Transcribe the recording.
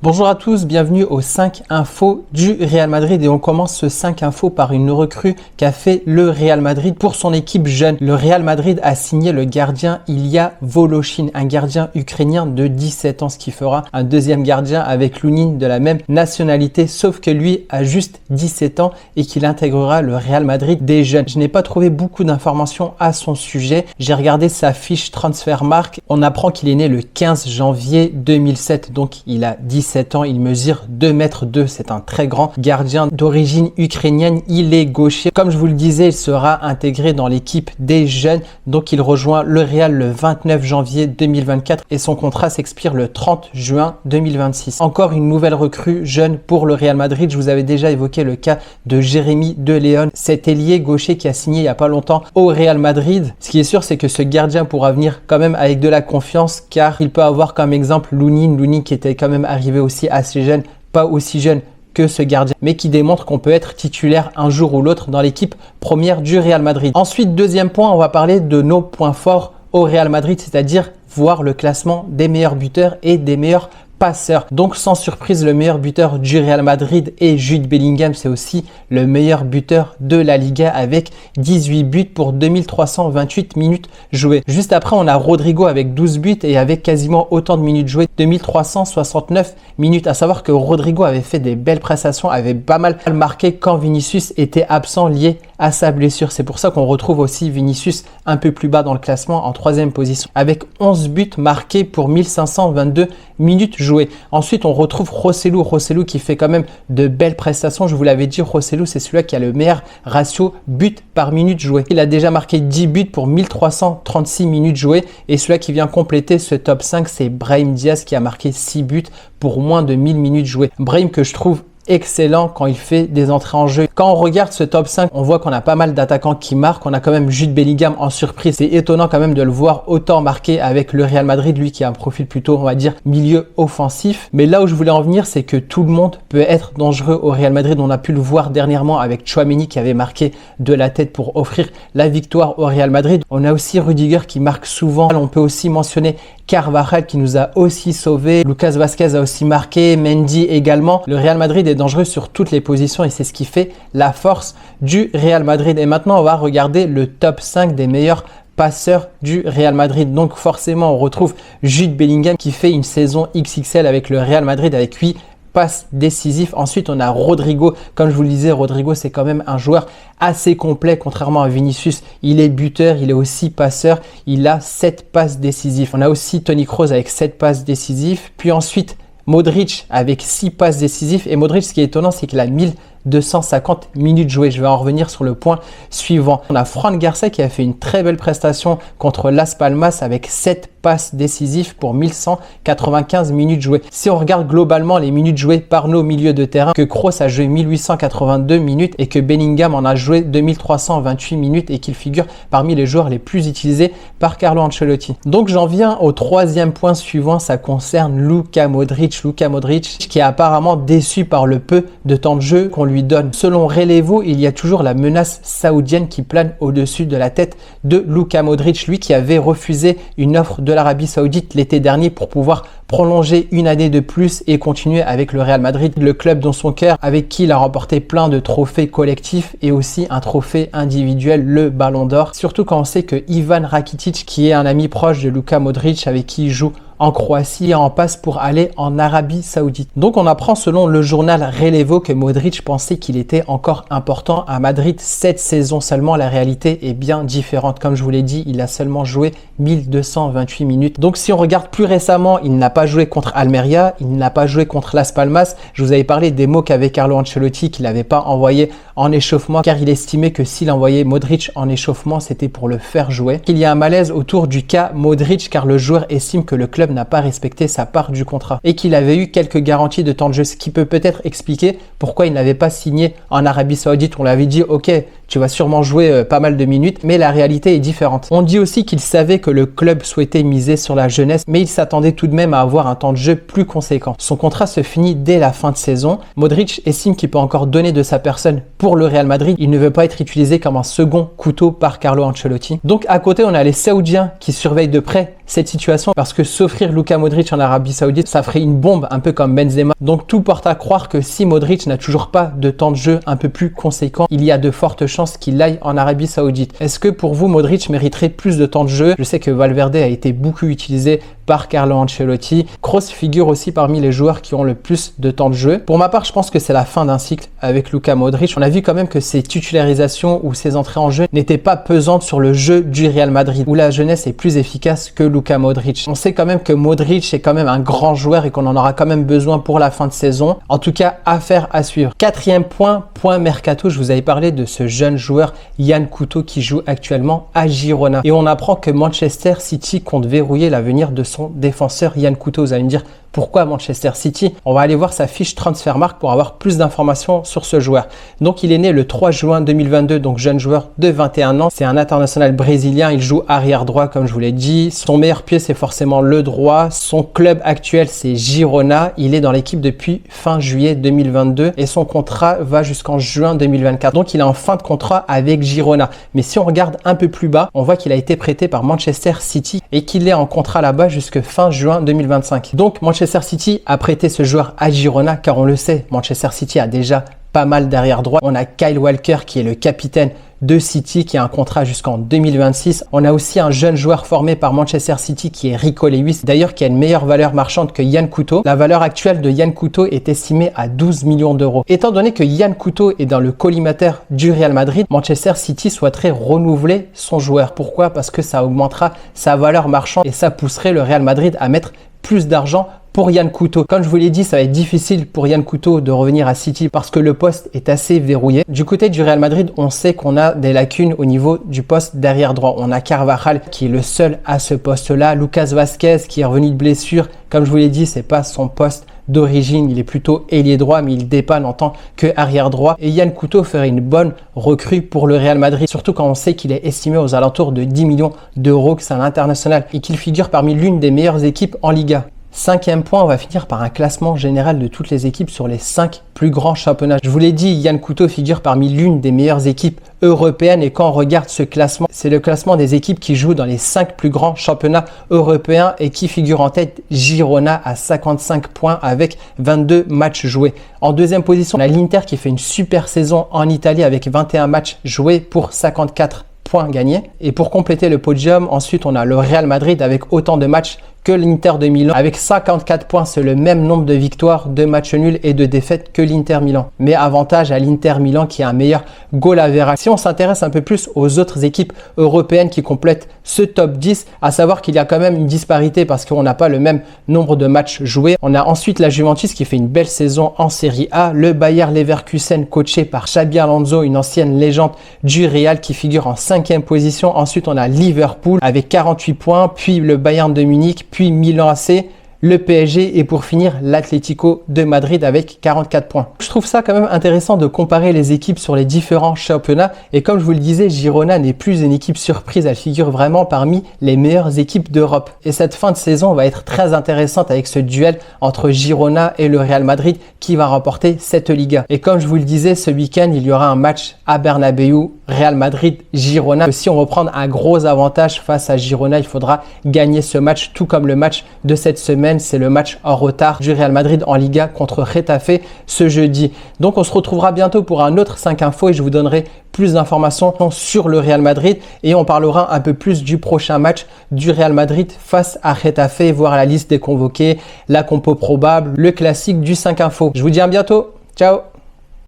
Bonjour à tous, bienvenue aux 5 infos du Real Madrid et on commence ce 5 infos par une recrue qu'a fait le Real Madrid pour son équipe jeune. Le Real Madrid a signé le gardien Ilya Voloshin, un gardien ukrainien de 17 ans, ce qui fera un deuxième gardien avec Lunin de la même nationalité, sauf que lui a juste 17 ans et qu'il intégrera le Real Madrid des jeunes. Je n'ai pas trouvé beaucoup d'informations à son sujet. J'ai regardé sa fiche Transfermarkt. On apprend qu'il est né le 15 janvier 2007, donc il a 17 ans, il mesure 2,2 m, c'est un très grand gardien d'origine ukrainienne, il est gaucher. Comme je vous le disais, il sera intégré dans l'équipe des jeunes, donc il rejoint le Real le 29 janvier 2024 et son contrat s'expire le 30 juin 2026. Encore une nouvelle recrue jeune pour le Real Madrid. Je vous avais déjà évoqué le cas de Jérémy De Leon, cet ailier gaucher qui a signé il n'y a pas longtemps au Real Madrid. Ce qui est sûr, c'est que ce gardien pourra venir quand même avec de la confiance, car il peut avoir comme exemple Lunin qui était quand même arrivé aussi assez jeune, pas aussi jeune que ce gardien, mais qui démontre qu'on peut être titulaire un jour ou l'autre dans l'équipe première du Real Madrid. Ensuite, deuxième point, on va parler de nos points forts au Real Madrid, c'est-à-dire voir le classement des meilleurs buteurs et des meilleurs passeur. Donc sans surprise, le meilleur buteur du Real Madrid est Jude Bellingham. C'est aussi le meilleur buteur de la Liga avec 18 buts pour 2328 minutes jouées. Juste après, on a Rodrigo avec 12 buts et avec quasiment autant de minutes jouées, 2369 minutes. À savoir que Rodrigo avait fait des belles prestations, avait pas mal marqué quand Vinicius était absent lié à sa blessure. C'est pour ça qu'on retrouve aussi Vinicius un peu plus bas dans le classement en troisième position avec 11 buts marqués pour 1522 minutes jouées. Ensuite, on retrouve Rosselló qui fait quand même de belles prestations. Je vous l'avais dit, Rosselló, c'est celui qui a le meilleur ratio but par minute jouée. Il a déjà marqué 10 buts pour 1336 minutes jouées. Et celui qui vient compléter ce top 5, c'est Brahim Diaz qui a marqué 6 buts pour moins de 1000 minutes jouées. Brahim que je trouve excellent quand il fait des entrées en jeu. Quand on regarde ce top 5, on voit qu'on a pas mal d'attaquants qui marquent. On a quand même Jude Bellingham en surprise. C'est étonnant quand même de le voir autant marquer avec le Real Madrid, lui qui a un profil plutôt, on va dire, milieu offensif. Mais là où je voulais en venir, c'est que tout le monde peut être dangereux au Real Madrid. On a pu le voir dernièrement avec Tchouaméni qui avait marqué de la tête pour offrir la victoire au Real Madrid. On a aussi Rudiger qui marque souvent. On peut aussi mentionner Carvajal qui nous a aussi sauvé. Lucas Vázquez a aussi marqué, Mendy également. Le Real Madrid est dangereux sur toutes les positions et c'est ce qui fait la force du Real Madrid. Et maintenant, on va regarder le top 5 des meilleurs passeur du Real Madrid. Donc forcément, on retrouve Jude Bellingham qui fait une saison XXL avec le Real Madrid avec 8 passes décisives. Ensuite, on a Rodrigo. Comme je vous le disais, Rodrigo, c'est quand même un joueur assez complet. Contrairement à Vinicius, il est buteur, il est aussi passeur. Il a 7 passes décisives. On a aussi Toni Kroos avec 7 passes décisives. Puis ensuite, Modric avec 6 passes décisives. Et Modric, ce qui est étonnant, c'est qu'il a 1250 minutes jouées. Je vais en revenir sur le point suivant. On a Fran Garcia qui a fait une très belle prestation contre Las Palmas avec 7 passes décisives pour 1195 minutes jouées. Si on regarde globalement les minutes jouées par nos milieux de terrain, que Kroos a joué 1882 minutes et que Bellingham en a joué 2328 minutes et qu'il figure parmi les joueurs les plus utilisés par Carlo Ancelotti. Donc j'en viens au troisième point suivant, ça concerne Luka Modric. Luka Modric qui est apparemment déçu par le peu de temps de jeu qu'on lui donne. Selon Relevo, il y a toujours la menace saoudienne qui plane au-dessus de la tête de Luka Modric, lui qui avait refusé une offre de l'Arabie Saoudite l'été dernier pour pouvoir prolonger une année de plus et continuer avec le Real Madrid, le club dans son cœur, avec qui il a remporté plein de trophées collectifs et aussi un trophée individuel, le Ballon d'Or. Surtout quand on sait que Ivan Rakitic, qui est un ami proche de Luka Modric, avec qui il joue en Croatie et en passe pour aller en Arabie Saoudite. Donc on apprend selon le journal Relevo que Modric pensait qu'il était encore important à Madrid cette saison seulement. La réalité est bien différente. Comme je vous l'ai dit, il a seulement joué 1228 minutes. Donc si on regarde plus récemment, il n'a pas joué contre Almeria, il n'a pas joué contre Las Palmas. Je vous avais parlé des mots qu'avait Carlo Ancelotti qu'il n'avait pas envoyé en échauffement car il estimait que s'il envoyait Modric en échauffement, c'était pour le faire jouer. Il y a un malaise autour du cas Modric car le joueur estime que le club n'a pas respecté sa part du contrat et qu'il avait eu quelques garanties de temps de jeu, ce qui peut peut-être expliquer pourquoi il n'avait pas signé en Arabie Saoudite. On l'avait dit, ok, tu vas sûrement jouer pas mal de minutes, mais la réalité est différente. On dit aussi qu'il savait que le club souhaitait miser sur la jeunesse, mais il s'attendait tout de même à avoir un temps de jeu plus conséquent. Son contrat se finit dès la fin de saison. Modric estime qu'il peut encore donner de sa personne pour le Real Madrid. Il ne veut pas être utilisé comme un second couteau par Carlo Ancelotti. Donc à côté, on a les Saoudiens qui surveillent de près cette situation parce que s'offrir Luka Modric en Arabie Saoudite, ça ferait une bombe un peu comme Benzema. Donc tout porte à croire que si Modric n'a toujours pas de temps de jeu un peu plus conséquent, il y a de fortes chances qu'il aille en Arabie Saoudite. Est-ce que pour vous, Modric mériterait plus de temps de jeu? Je sais que Valverde a été beaucoup utilisé par Carlo Ancelotti. Kroos figure aussi parmi les joueurs qui ont le plus de temps de jeu. Pour ma part, je pense que c'est la fin d'un cycle avec Luka Modric. On a vu quand même que ses titularisations ou ses entrées en jeu n'étaient pas pesantes sur le jeu du Real Madrid, où la jeunesse est plus efficace que Luka Modric. On sait quand même que Modric est quand même un grand joueur et qu'on en aura quand même besoin pour la fin de saison. En tout cas, affaire à suivre. Quatrième point mercato, je vous avais parlé de ce jeune joueur Yan Couto qui joue actuellement à Girona. Et on apprend que Manchester City compte verrouiller l'avenir de son défenseur Yan Couto. Vous allez me dire, pourquoi Manchester City? On va aller voir sa fiche Transfermarkt pour avoir plus d'informations sur ce joueur. Donc il est né le 3 juin 2022, donc jeune joueur de 21 ans. C'est un international brésilien, il joue arrière droit comme je vous l'ai dit. Son meilleur pied c'est forcément le droit. Son club actuel c'est Girona. Il est dans l'équipe depuis fin juillet 2022 et son contrat va jusqu'en juin 2024. Donc il est en fin de contrat avec Girona. Mais si on regarde un peu plus bas, on voit qu'il a été prêté par Manchester City et qu'il est en contrat là-bas jusque fin juin 2025. Donc Manchester City a prêté ce joueur à Girona car on le sait, Manchester City a déjà pas mal d'arrière droit. On a Kyle Walker qui est le capitaine de City qui a un contrat jusqu'en 2026. On a aussi un jeune joueur formé par Manchester City qui est Rico Lewis, d'ailleurs qui a une meilleure valeur marchande que Yan Couto. La valeur actuelle de Yan Couto est estimée à 12 millions d'euros. Étant donné que Yan Couto est dans le collimateur du Real Madrid, Manchester City souhaiterait renouveler son joueur. Pourquoi? Parce que ça augmentera sa valeur marchande et ça pousserait le Real Madrid à mettre plus d'argent pour Yan Couto. Comme je vous l'ai dit, ça va être difficile pour Yan Couto de revenir à City parce que le poste est assez verrouillé. Du côté du Real Madrid, on sait qu'on a des lacunes au niveau du poste d'arrière droit. On a Carvajal qui est le seul à ce poste-là. Lucas Vazquez qui est revenu de blessure. Comme je vous l'ai dit, c'est pas son poste d'origine. Il est plutôt ailier droit, mais il dépanne en tant que arrière droit. Et Yan Couto ferait une bonne recrue pour le Real Madrid, surtout quand on sait qu'il est estimé aux alentours de 10 millions d'euros, que c'est un international et qu'il figure parmi l'une des meilleures équipes en Liga. Cinquième point, on va finir par un classement général de toutes les équipes sur les 5 plus grands championnats. Je vous l'ai dit, Yan Couto figure parmi l'une des meilleures équipes européennes et quand on regarde ce classement, c'est le classement des équipes qui jouent dans les 5 plus grands championnats européens et qui figure en tête Girona à 55 points avec 22 matchs joués. En deuxième position, on a l'Inter qui fait une super saison en Italie avec 21 matchs joués pour 54 points gagnés. Et pour compléter le podium, ensuite on a le Real Madrid avec autant de matchs que l'Inter de Milan. Avec 54 points, c'est le même nombre de victoires, de matchs nuls et de défaites que l'Inter Milan. Mais avantage à l'Inter Milan qui a un meilleur goal average. Si on s'intéresse un peu plus aux autres équipes européennes qui complètent ce top 10, à savoir qu'il y a quand même une disparité parce qu'on n'a pas le même nombre de matchs joués. On a ensuite la Juventus qui fait une belle saison en Serie A, le Bayer Leverkusen coaché par Xabi Alonso, une ancienne légende du Real qui figure en 5e position. Ensuite, on a Liverpool avec 48 points, puis le Bayern de Munich, puis Milan AC, le PSG et pour finir l'Atlético de Madrid avec 44 points. Je trouve ça quand même intéressant de comparer les équipes sur les différents championnats et comme je vous le disais, Girona n'est plus une équipe surprise, elle figure vraiment parmi les meilleures équipes d'Europe. Et cette fin de saison va être très intéressante avec ce duel entre Girona et le Real Madrid qui va remporter cette Liga. Et comme je vous le disais, ce week-end, il y aura un match à Bernabéu, Real Madrid-Girona. Si on veut prendre un gros avantage face à Girona, il faudra gagner ce match, tout comme le match de cette semaine. C'est le match en retard du Real Madrid en Liga contre Getafe ce jeudi. Donc on se retrouvera bientôt pour un autre 5 infos et je vous donnerai plus d'informations sur le Real Madrid et on parlera un peu plus du prochain match du Real Madrid face à Getafe, voir la liste des convoqués, la compo probable, le classique du 5 infos. Je vous dis à bientôt. Ciao.